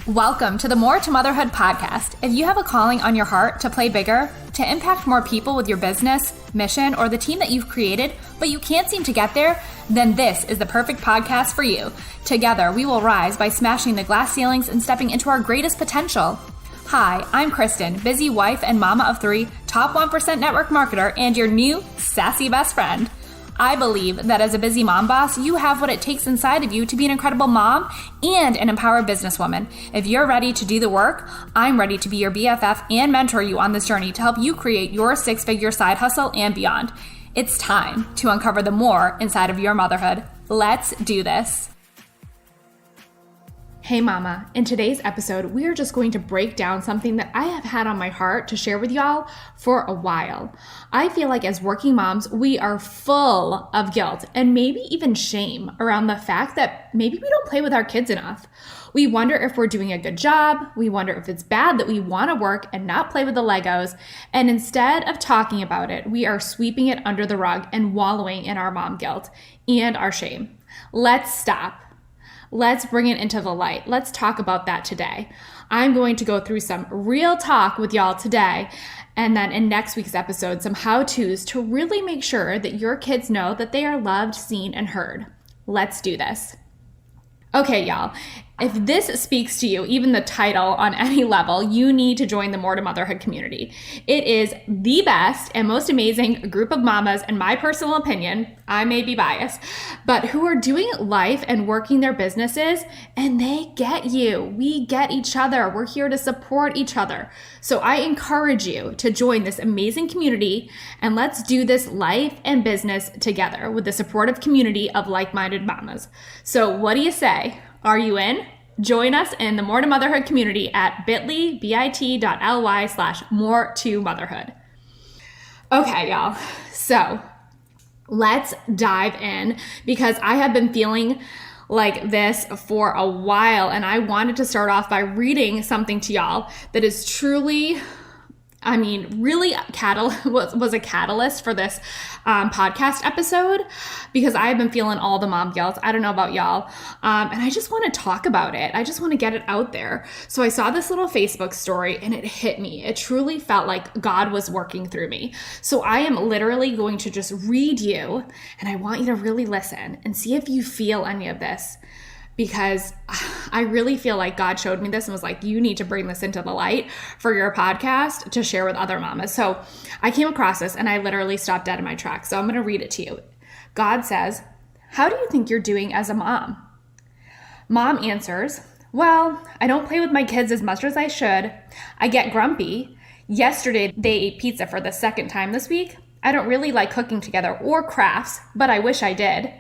Welcome to the More to Motherhood podcast. If you have a calling on your heart to play bigger, to impact more people with your business, mission, or the team that you've created, but you can't seem to get there, then this is the perfect podcast for you. Together, we will rise by smashing the glass ceilings and stepping into our greatest potential. Hi, I'm Kristen, busy wife and mama of 3, top 1% network marketer, and your new sassy best friend. I believe that as a busy mom boss, you have what it takes inside of you to be an incredible mom and an empowered businesswoman. If you're ready to do the work, I'm ready to be your BFF and mentor you on this journey to help you create your 6-figure side hustle and beyond. It's time to uncover the more inside of your motherhood. Let's do this. Hey mama, in today's episode, we are just going to break down something that I have had on my heart to share with y'all for a while. I feel like as working moms, we are full of guilt and maybe even shame around the fact that maybe we don't play with our kids enough. We wonder if we're doing a good job. We wonder if it's bad that we want to work and not play with the Legos. And instead of talking about it, we are sweeping it under the rug and wallowing in our mom guilt and our shame. Let's stop. Let's bring it into the light. Let's talk about that today. I'm going to go through some real talk with y'all today, and then in next week's episode, some how-tos to really make sure that your kids know that they are loved, seen, and heard. Let's do this. Okay, y'all. If this speaks to you, even the title on any level, you need to join the More to Motherhood community. It is the best and most amazing group of mamas, in my personal opinion, I may be biased, but who are doing life and working their businesses, and they get you. We get each other. We're here to support each other. So I encourage you to join this amazing community, and let's do this life and business together with the supportive community of like-minded mamas. So what do you say? Are you in? Join us in the More to Motherhood community at bit.ly/more2motherhood. Okay, y'all. So let's dive in because I have been feeling like this for a while, and I wanted to start off by reading something to y'all that is truly, really was a catalyst for this podcast episode because I have been feeling all the mom guilt. I don't know about y'all. And I just want to talk about it. I just want to get it out there. So I saw this little Facebook story and it hit me. It truly felt like God was working through me. So I am literally going to just read you, and I want you to really listen and see if you feel any of this. Because I really feel like God showed me this and was like, you need to bring this into the light for your podcast to share with other mamas. So I came across this and I literally stopped dead in my tracks. So I'm going to read it to you. God says, "How do you think you're doing as a mom?" Mom answers, "Well, I don't play with my kids as much as I should. I get grumpy. Yesterday, they ate pizza for the second time this week. I don't really like cooking together or crafts, but I wish I did.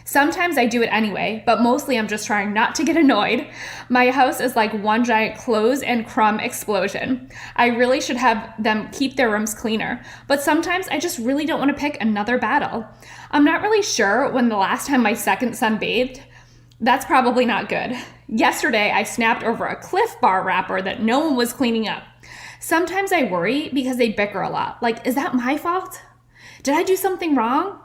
Sometimes I do it anyway, but mostly I'm just trying not to get annoyed. My house is like one giant clothes and crumb explosion. I really should have them keep their rooms cleaner, but sometimes I just really don't want to pick another battle. I'm not really sure when the last time my second son bathed. That's probably not good. Yesterday, I snapped over a Cliff Bar wrapper that no one was cleaning up. Sometimes I worry because they bicker a lot. Like, is that my fault? Did I do something wrong?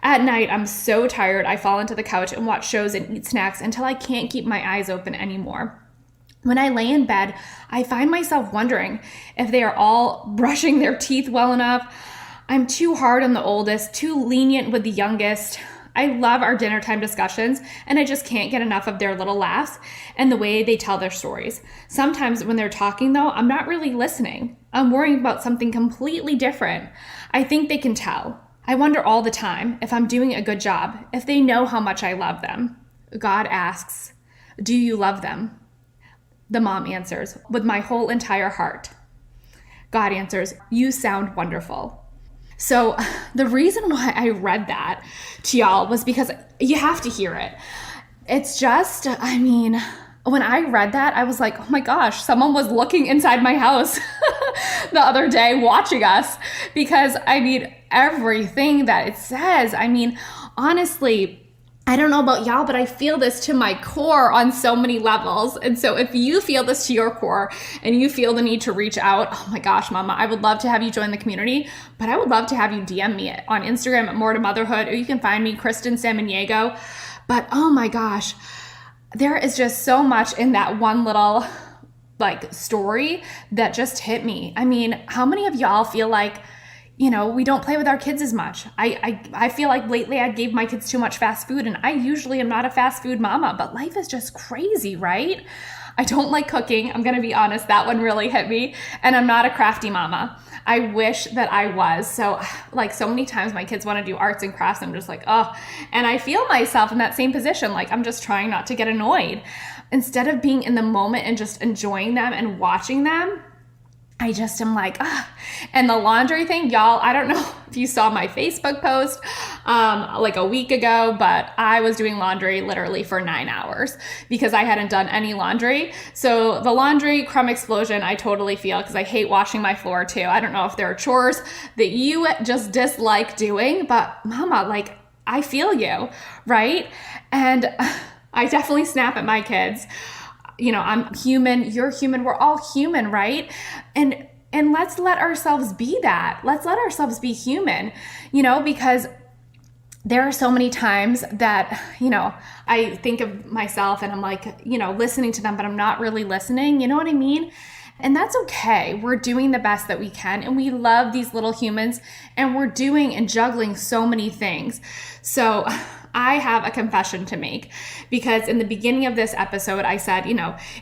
At night, I'm so tired I fall into the couch and watch shows and eat snacks until I can't keep my eyes open anymore. When I lay in bed, I find myself wondering if they are all brushing their teeth well enough. I'm too hard on the oldest, too lenient with the youngest. I love our dinner time discussions, and I just can't get enough of their little laughs and the way they tell their stories. Sometimes when they're talking, though, I'm not really listening. I'm worrying about something completely different. I think they can tell. I wonder all the time if I'm doing a good job, if they know how much I love them." God asks, "Do you love them?" The mom answers, "With my whole entire heart." God answers, "You sound wonderful." So the reason why I read that to y'all was because you have to hear it. It's just, when I read that, I was like, oh my gosh, someone was looking inside my house the other day watching us because everything that it says, honestly, I don't know about y'all, but I feel this to my core on so many levels. And so if you feel this to your core and you feel the need to reach out, oh my gosh, mama, I would love to have you join the community, but I would love to have you DM me on Instagram at More to Motherhood, or you can find me, Kristen Samaniego. But oh my gosh, there is just so much in that one little like story that just hit me. I mean, how many of y'all feel like, we don't play with our kids as much? I feel like lately I gave my kids too much fast food, and I usually am not a fast food mama, but life is just crazy, right? I don't like cooking. I'm going to be honest. That one really hit me. And I'm not a crafty mama. I wish that I was. So like so many times my kids want to do arts and crafts. I'm just like, oh, and I feel myself in that same position. Like I'm just trying not to get annoyed. Instead of being in the moment and just enjoying them and watching them, I just am like, ah. And the laundry thing, y'all, I don't know if you saw my Facebook post like a week ago, but I was doing laundry literally for 9 hours because I hadn't done any laundry. So the laundry crumb explosion, I totally feel, because I hate washing my floor too. I don't know if there are chores that you just dislike doing, but mama, like I feel you, right? And I definitely snap at my kids. I'm human, you're human, we're all human, right? And let's let ourselves be that. Let's let ourselves be human, because there are so many times that, I think of myself and I'm like, listening to them, but I'm not really listening. You know what I mean? And that's okay. We're doing the best that we can. And we love these little humans, and we're doing and juggling so many things. So I have a confession to make, because in the beginning of this episode, I said,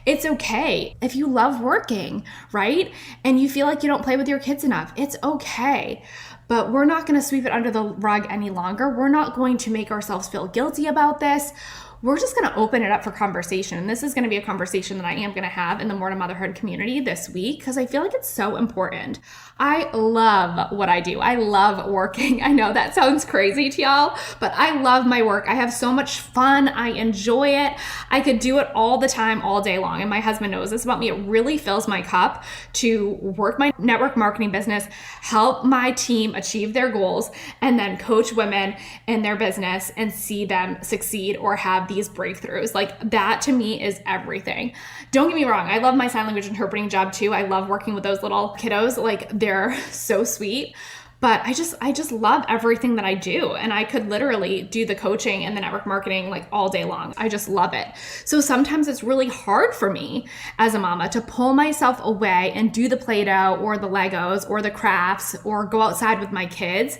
it's okay if you love working, right? And you feel like you don't play with your kids enough. It's okay. But we're not going to sweep it under the rug any longer. We're not going to make ourselves feel guilty about this. We're just going to open it up for conversation. And this is going to be a conversation that I am going to have in the More to Motherhood community this week, because I feel like it's so important. I love what I do. I love working. I know that sounds crazy to y'all, but I love my work. I have so much fun. I enjoy it. I could do it all the time, all day long. And my husband knows this about me. It really fills my cup to work my network marketing business, help my team achieve their goals, and then coach women in their business and see them succeed or have these breakthroughs. Like that to me is everything. Don't get me wrong. I love my sign language interpreting job too. I love working with those little kiddos. Like they're so sweet, but I just love everything that I do. And I could literally do the coaching and the network marketing like all day long. I just love it. So sometimes it's really hard for me as a mama to pull myself away and do the Play-Doh or the Legos or the crafts or go outside with my kids.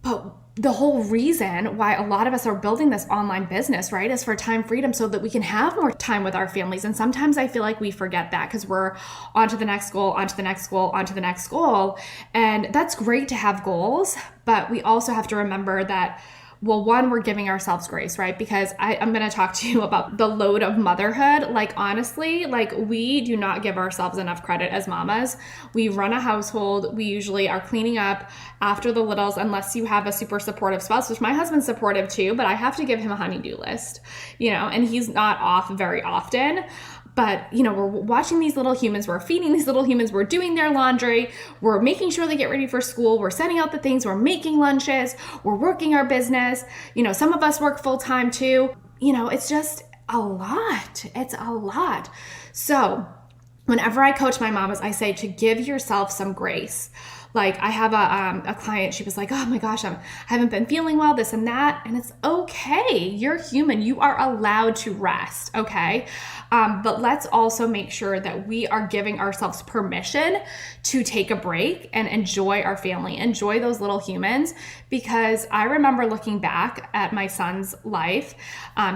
But the whole reason why a lot of us are building this online business, right, is for time freedom so that we can have more time with our families. And sometimes I feel like we forget that because we're on to the next goal, on to the next goal, on to the next goal. And that's great to have goals, but we also have to remember that, well, one, we're giving ourselves grace, right? Because I'm going to talk to you about the load of motherhood. Like, honestly, like we do not give ourselves enough credit as mamas. We run a household. We usually are cleaning up after the littles, unless you have a super supportive spouse, which my husband's supportive too, but I have to give him a honey-do list, and he's not off very often. But, we're watching these little humans, we're feeding these little humans, we're doing their laundry, we're making sure they get ready for school, we're sending out the things, we're making lunches, we're working our business. Some of us work full time too. It's just a lot. It's a lot. So whenever I coach my mamas, I say to give yourself some grace. Like I have a client, she was like, oh my gosh, I haven't been feeling well, this and that. And it's okay. You're human. You are allowed to rest. Okay. But let's also make sure that we are giving ourselves permission to take a break and enjoy our family, enjoy those little humans. Because I remember looking back at my son's life.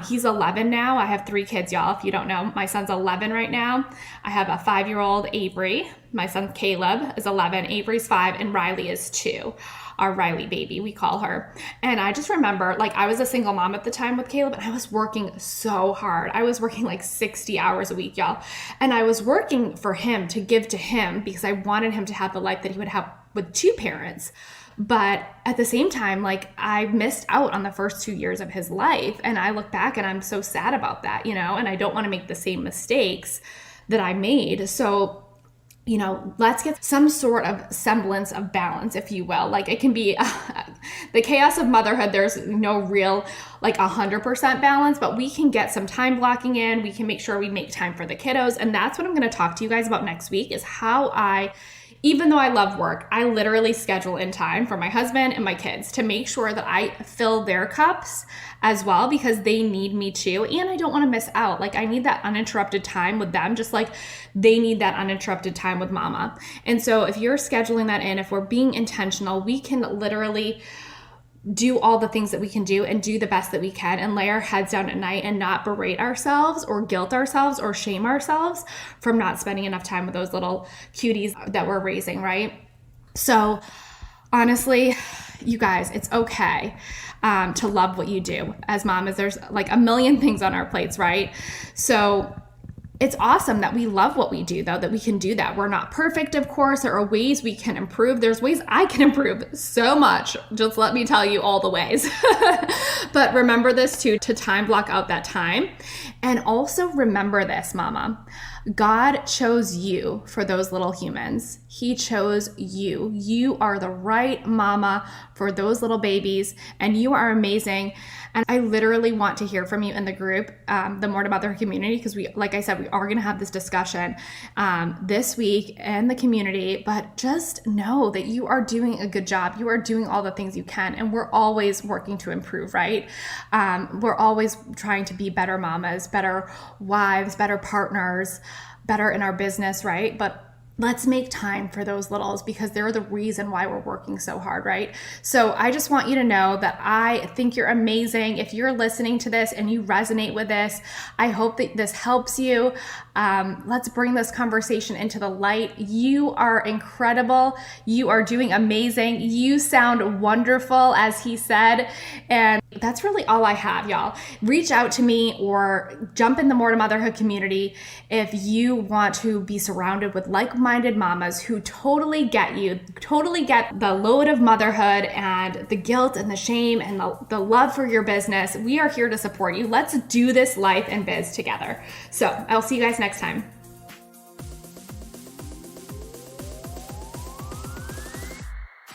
He's 11 now. I have 3 kids, y'all. If you don't know, my son's 11 right now. I have a 5-year-old Avery. My son Caleb is 11, Avery's 5, and Riley is 2. Our Riley baby, we call her. And I just remember, like, I was a single mom at the time with Caleb, and I was working so hard. I was working like 60 hours a week, y'all. And I was working for him to give to him because I wanted him to have the life that he would have with 2 parents. But at the same time, like, I missed out on the first 2 years of his life. And I look back and I'm so sad about that, and I don't want to make the same mistakes that I made. So let's get some sort of semblance of balance, if you will. Like it can be the chaos of motherhood. There's no real 100% balance, but we can get some time blocking in. We can make sure we make time for the kiddos. And that's what I'm going to talk to you guys about next week, is how I even though I love work, I literally schedule in time for my husband and my kids to make sure that I fill their cups as well, because they need me too. And I don't want to miss out. Like, I need that uninterrupted time with them, just like they need that uninterrupted time with mama. And so if you're scheduling that in, if we're being intentional, we can literally do all the things that we can do and do the best that we can and lay our heads down at night and not berate ourselves or guilt ourselves or shame ourselves from not spending enough time with those little cuties that we're raising, right? So honestly, you guys, it's okay to love what you do as mamas. There's like a million things on our plates, right? So it's awesome that we love what we do, though, that we can do that. We're not perfect, of course. There are ways we can improve. There's ways I can improve so much. Just let me tell you all the ways. But remember this too, to time block out that time. And also remember this, mama. God chose you for those little humans. He chose you. You are the right mama for those little babies, and you are amazing. And I literally want to hear from you in the group, the More to Motherhood community, because like I said, we are going to have this discussion this week in the community. But just know that you are doing a good job. You are doing all the things you can, and we're always working to improve, right? We're always trying to be better mamas, better wives, better partners, better in our business, right? But let's make time for those littles, because they're the reason why we're working so hard, right? So I just want you to know that I think you're amazing. If you're listening to this and you resonate with this, I hope that this helps you. Let's bring this conversation into the light. You are incredible. You are doing amazing. You sound wonderful, as he said. And that's really all I have, y'all. Reach out to me or jump in the More to Motherhood community if you want to be surrounded with like-minded mamas who totally get you, totally get the load of motherhood and the guilt and the shame and the love for your business. We are here to support you. Let's do this life and biz together. So I'll see you guys next time.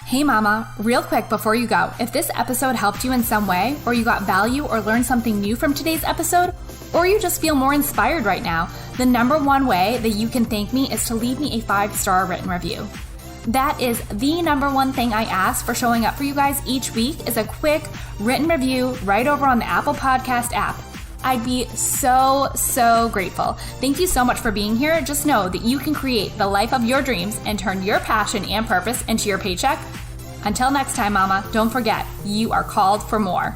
Hey mama, real quick before you go, if this episode helped you in some way, or you got value or learned something new from today's episode, or you just feel more inspired right now, the number one way that you can thank me is to leave me a 5-star written review. That is the number one thing I ask for showing up for you guys each week, is a quick written review right over on the Apple Podcast app. I'd be so grateful. Thank you so much for being here. Just know that you can create the life of your dreams and turn your passion and purpose into your paycheck. Until next time, mama, don't forget, you are called for more.